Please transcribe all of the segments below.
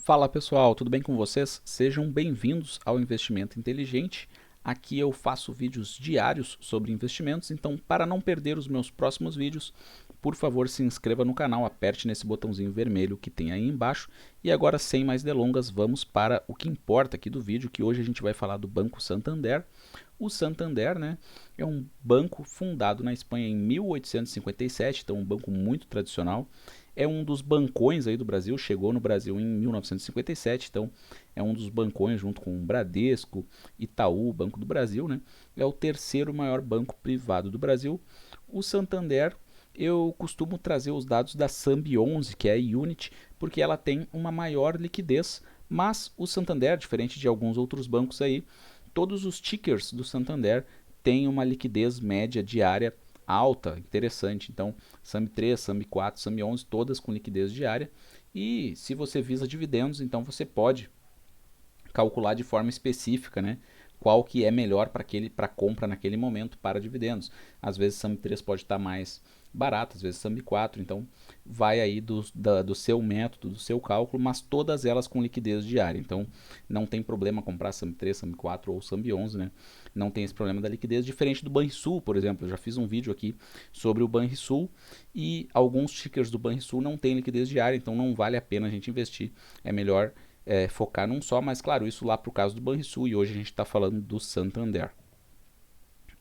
Fala pessoal, tudo bem com vocês? Sejam bem-vindos ao Investimento Inteligente. Aqui eu faço vídeos diários sobre investimentos, então para não perder os meus próximos vídeos, por favor se inscreva no canal, aperte nesse botãozinho vermelho que tem aí embaixo. E agora, sem mais delongas, vamos para o que importa aqui do vídeo, que hoje a gente vai falar do Banco Santander. O Santander, né, é um banco fundado na Espanha em 1857, então um banco muito tradicional. É um dos bancões aí do Brasil, chegou no Brasil em 1957, então é um dos bancões junto com o Bradesco, Itaú, Banco do Brasil, né? É o terceiro maior banco privado do Brasil. O Santander, eu costumo trazer os dados da SAMB 11, que é a Unity, porque ela tem uma maior liquidez, mas o Santander, diferente de alguns outros bancos aí, todos os tickers do Santander têm uma liquidez média diária alta, interessante. Então, SAMB 3, SAMB 4, SAMB 11, todas com liquidez diária. E se você visa dividendos, então você pode calcular de forma específica, né, qual que é melhor para compra naquele momento para dividendos. Às vezes SAMB 3 pode estar mais barato, às vezes SAMB 4, então vai aí do seu método, do seu cálculo, mas todas elas com liquidez diária. Então não tem problema comprar SAMB 3, SAMB 4 ou SAMB 11, né? Não tem esse problema da liquidez, diferente do Banrisul, por exemplo. Eu já fiz um vídeo aqui sobre o Banrisul e alguns tickers do Banrisul não têm liquidez diária, então não vale a pena a gente investir. É melhor focar num só, mas claro, isso lá para o caso do Banrisul, e hoje a gente está falando do Santander.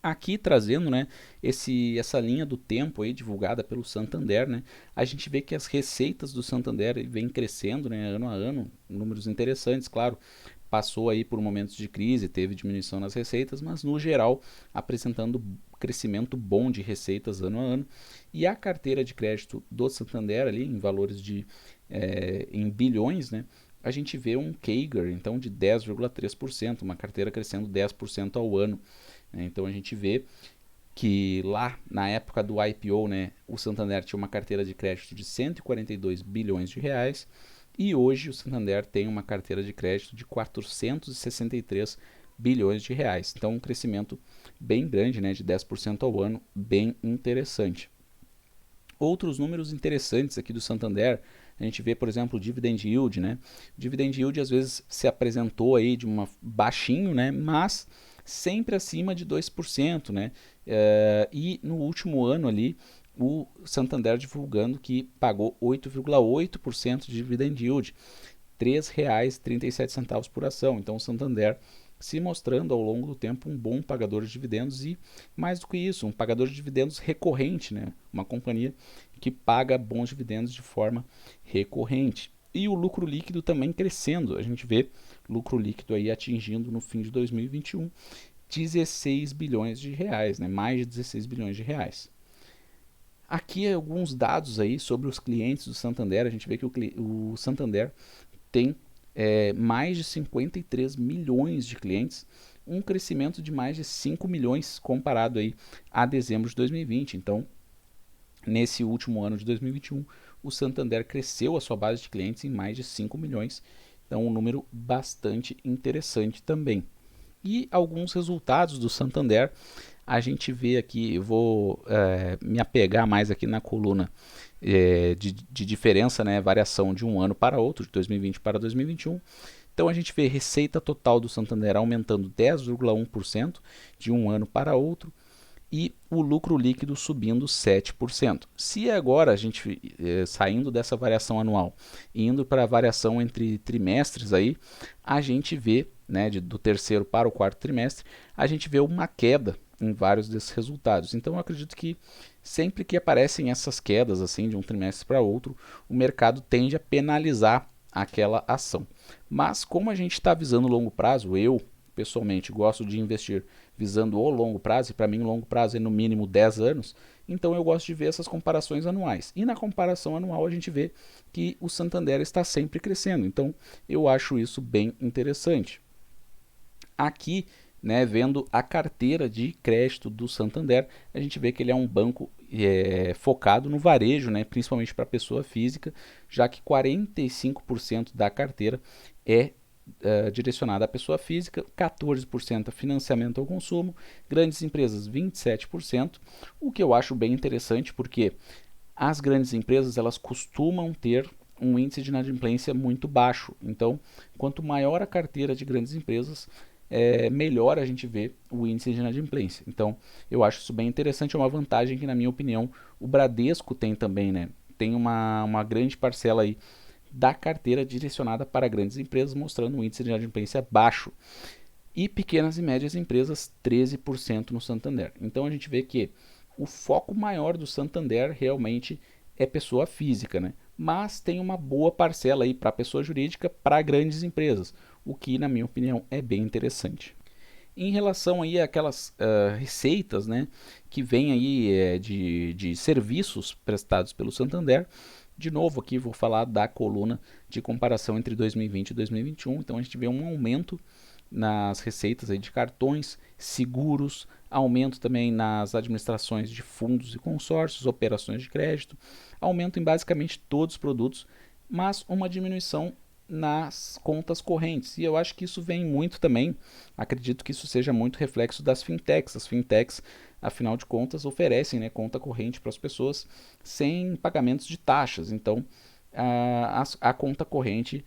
Aqui trazendo, né, essa linha do tempo aí divulgada pelo Santander, né, a gente vê que as receitas do Santander vêm crescendo, né, ano a ano, números interessantes, claro. Passou aí por momentos de crise, teve diminuição nas receitas, mas no geral apresentando crescimento bom de receitas ano a ano. E a carteira de crédito do Santander ali em valores em bilhões, né, a gente vê um CAGR então de 10,3%, uma carteira crescendo 10% ao ano. Então a gente vê que lá na época do IPO, né, o Santander tinha uma carteira de crédito de 142 bilhões de reais e hoje o Santander tem uma carteira de crédito de 463 bilhões de reais. Então um crescimento bem grande, né, de 10% ao ano, bem interessante. Outros números interessantes aqui do Santander, a gente vê, por exemplo, o dividend yield, né? O dividend yield às vezes se apresentou aí de uma baixinho, né, mas sempre acima de 2%, né? E no último ano ali, o Santander divulgando que pagou 8,8% de dividend yield, R$ 3,37 por ação. Então o Santander se mostrando ao longo do tempo um bom pagador de dividendos e, mais do que isso, um pagador de dividendos recorrente, né? Uma companhia que paga bons dividendos de forma recorrente. E o lucro líquido também crescendo. A gente vê lucro líquido aí atingindo no fim de 2021 16 bilhões de reais, né? Mais de 16 bilhões de reais. Aqui alguns dados aí sobre os clientes do Santander. A gente vê que o Santander tem mais de 53 milhões de clientes, um crescimento de mais de 5 milhões comparado aí a dezembro de 2020. Então, nesse último ano de 2021, o Santander cresceu a sua base de clientes em mais de 5 milhões. Então, um número bastante interessante também. E alguns resultados do Santander, a gente vê aqui, eu vou me apegar mais aqui na coluna de diferença, né, variação de um ano para outro, de 2020 para 2021. Então a gente vê receita total do Santander aumentando 10,1% de um ano para outro e o lucro líquido subindo 7%. Se agora a gente saindo dessa variação anual e indo para a variação entre trimestres aí, a gente vê, né, do terceiro para o quarto trimestre, a gente vê uma queda em vários desses resultados. Então eu acredito que sempre que aparecem essas quedas assim de um trimestre para outro, o mercado tende a penalizar aquela ação. Mas como a gente está visando o longo prazo, eu pessoalmente gosto de investir visando o longo prazo, e para mim o longo prazo é no mínimo 10 anos, então eu gosto de ver essas comparações anuais. E na comparação anual a gente vê que o Santander está sempre crescendo, então eu acho isso bem interessante. Aqui, né, vendo a carteira de crédito do Santander, a gente vê que ele é um banco focado no varejo, né, principalmente para pessoa física, já que 45% da carteira é direcionada à pessoa física, 14% a financiamento ao consumo, grandes empresas 27%, o que eu acho bem interessante porque as grandes empresas elas costumam ter um índice de inadimplência muito baixo. Então, quanto maior a carteira de grandes empresas, melhor a gente vê o índice de inadimplência. Então, eu acho isso bem interessante, é uma vantagem que, na minha opinião, o Bradesco tem também, né? Tem uma grande parcela aí da carteira direcionada para grandes empresas, mostrando um índice de inadimplência baixo. E pequenas e médias empresas, 13% no Santander. Então a gente vê que o foco maior do Santander realmente é pessoa física, né? Mas tem uma boa parcela aí para pessoa jurídica, para grandes empresas, o que, na minha opinião, é bem interessante. Em relação aí àquelas receitas, né, que vêm aí de serviços prestados pelo Santander, de novo aqui vou falar da coluna de comparação entre 2020 e 2021, então a gente vê um aumento nas receitas aí de cartões, seguros, aumento também nas administrações de fundos e consórcios, operações de crédito, aumento em basicamente todos os produtos, mas uma diminuição nas contas correntes. E eu acho que isso vem muito também, acredito que isso seja muito reflexo das fintechs. As fintechs, afinal de contas, oferecem, né, conta corrente para as pessoas sem pagamentos de taxas. Então, a conta corrente,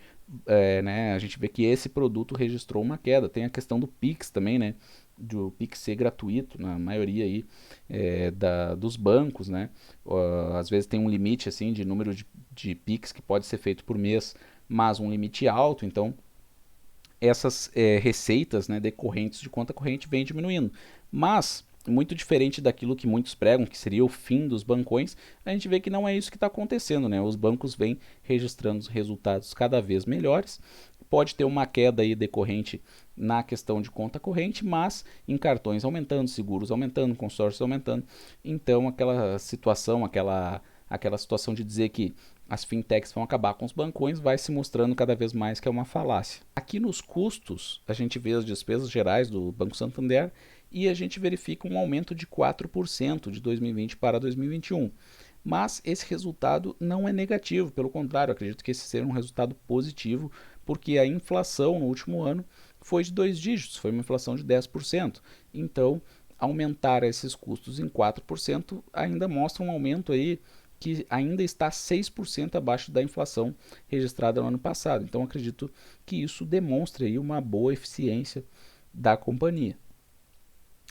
né, a gente vê que esse produto registrou uma queda. Tem a questão do Pix também, né, do Pix ser gratuito na maioria aí, dos bancos, né. Às vezes tem um limite assim de número de Pix que pode ser feito por mês, mas um limite alto. Então essas receitas, né, decorrentes de conta corrente vêm diminuindo. Mas, muito diferente daquilo que muitos pregam, que seria o fim dos bancões, a gente vê que não é isso que está acontecendo, né? Os bancos vêm registrando resultados cada vez melhores. Pode ter uma queda aí decorrente na questão de conta corrente, mas em cartões aumentando, seguros aumentando, consórcios aumentando. Então aquela situação, aquela situação de dizer que as fintechs vão acabar com os bancões vai se mostrando cada vez mais que é uma falácia. Aqui nos custos, a gente vê as despesas gerais do Banco Santander e a gente verifica um aumento de 4% de 2020 para 2021. Mas esse resultado não é negativo, pelo contrário, acredito que esse seja um resultado positivo, porque a inflação no último ano foi de 2 dígitos, foi uma inflação de 10%. Então, aumentar esses custos em 4% ainda mostra um aumento aí que ainda está 6% abaixo da inflação registrada no ano passado. Então acredito que isso demonstra aí uma boa eficiência da companhia.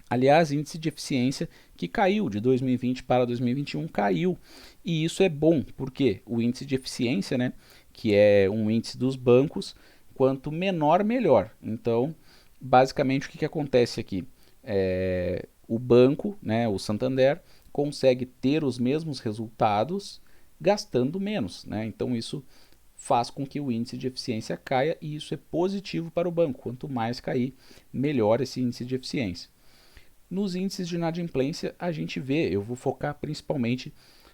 Aliás, índice de eficiência que caiu de 2020 para 2021 caiu, e isso é bom, porque o índice de eficiência, né, que é um índice dos bancos, quanto menor, melhor. Então, basicamente o que acontece aqui? O banco, né, o Santander, consegue ter os mesmos resultados gastando menos, né? Então isso faz com que o índice de eficiência caia, e isso é positivo para o banco. Quanto mais cair, melhor esse índice de eficiência. Nos índices de inadimplência, a gente vê, eu vou focar principalmente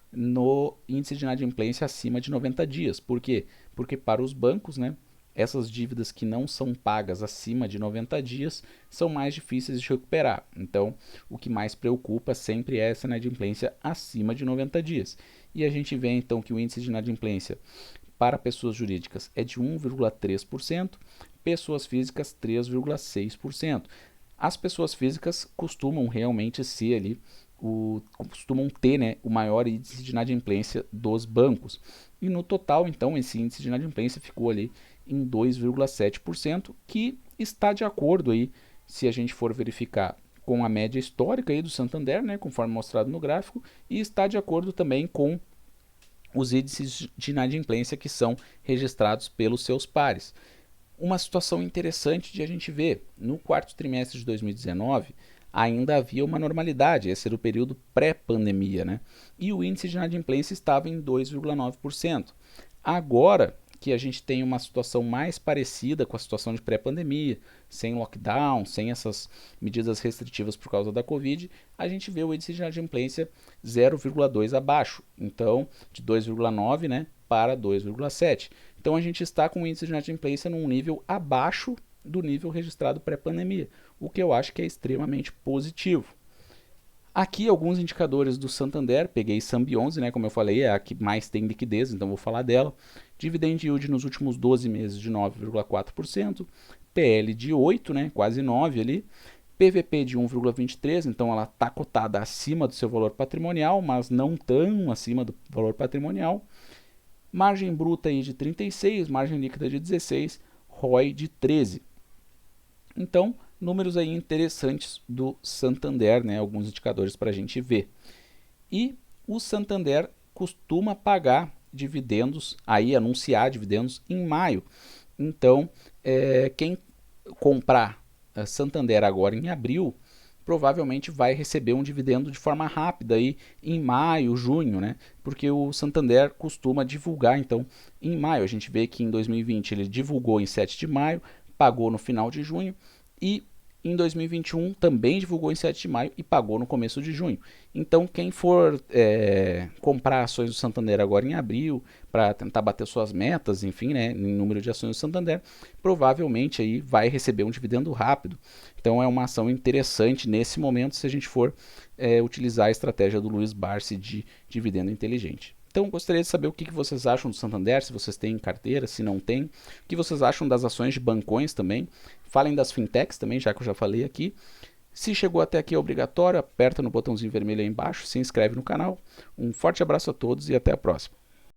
no índice de inadimplência acima de 90 dias. Por quê? Porque para os bancos, né, essas dívidas que não são pagas acima de 90 dias são mais difíceis de recuperar. Então, o que mais preocupa sempre é essa inadimplência acima de 90 dias. E a gente vê então que o índice de inadimplência para pessoas jurídicas é de 1,3%, pessoas físicas 3,6%. As pessoas físicas costumam realmente ser ali, costumam ter, né, o maior índice de inadimplência dos bancos. E no total, então, esse índice de inadimplência ficou ali em 2,7%, que está de acordo aí, se a gente for verificar, com a média histórica aí do Santander, né, conforme mostrado no gráfico, e está de acordo também com os índices de inadimplência que são registrados pelos seus pares. Uma situação interessante de a gente ver, no quarto trimestre de 2019, ainda havia uma normalidade, esse era o período pré-pandemia, né? E o índice de inadimplência estava em 2,9%. Agora que a gente tem uma situação mais parecida com a situação de pré-pandemia, sem lockdown, sem essas medidas restritivas por causa da Covid, a gente vê o índice de inadimplência 0,2 abaixo, então de 2,9, né, para 2,7. Então a gente está com o índice de inadimplência num nível abaixo do nível registrado pré-pandemia, o que eu acho que é extremamente positivo. Aqui alguns indicadores do Santander, peguei Sambi11, né, como eu falei, é a que mais tem liquidez, então vou falar dela. Dividend yield nos últimos 12 meses de 9,4%, PL de 8, né, quase 9 ali, PVP de 1,23, então ela está cotada acima do seu valor patrimonial, mas não tão acima do valor patrimonial. margem bruta aí de 36, margem líquida de 16, ROI de 13. Então, números aí interessantes do Santander, né? Alguns indicadores para a gente ver. E o Santander costuma pagar dividendos, aí anunciar dividendos em maio. Então, quem comprar Santander agora em abril, provavelmente vai receber um dividendo de forma rápida aí em maio, junho, né? Porque o Santander costuma divulgar, então, em maio. A gente vê que em 2020 ele divulgou em 7 de maio, pagou no final de junho e em 2021 também divulgou em 7 de maio e pagou no começo de junho. Então, quem for comprar ações do Santander agora em abril, para tentar bater suas metas, enfim, né, em número de ações do Santander, provavelmente aí vai receber um dividendo rápido. Então, é uma ação interessante nesse momento se a gente for utilizar a estratégia do Luiz Barsi de dividendo inteligente. Então, gostaria de saber o que vocês acham do Santander, se vocês têm carteira, se não tem, o que vocês acham das ações de bancões também, falem das fintechs também, já que eu já falei aqui. Se chegou até aqui é obrigatório, aperta no botãozinho vermelho aí embaixo, se inscreve no canal. Um forte abraço a todos e até a próxima.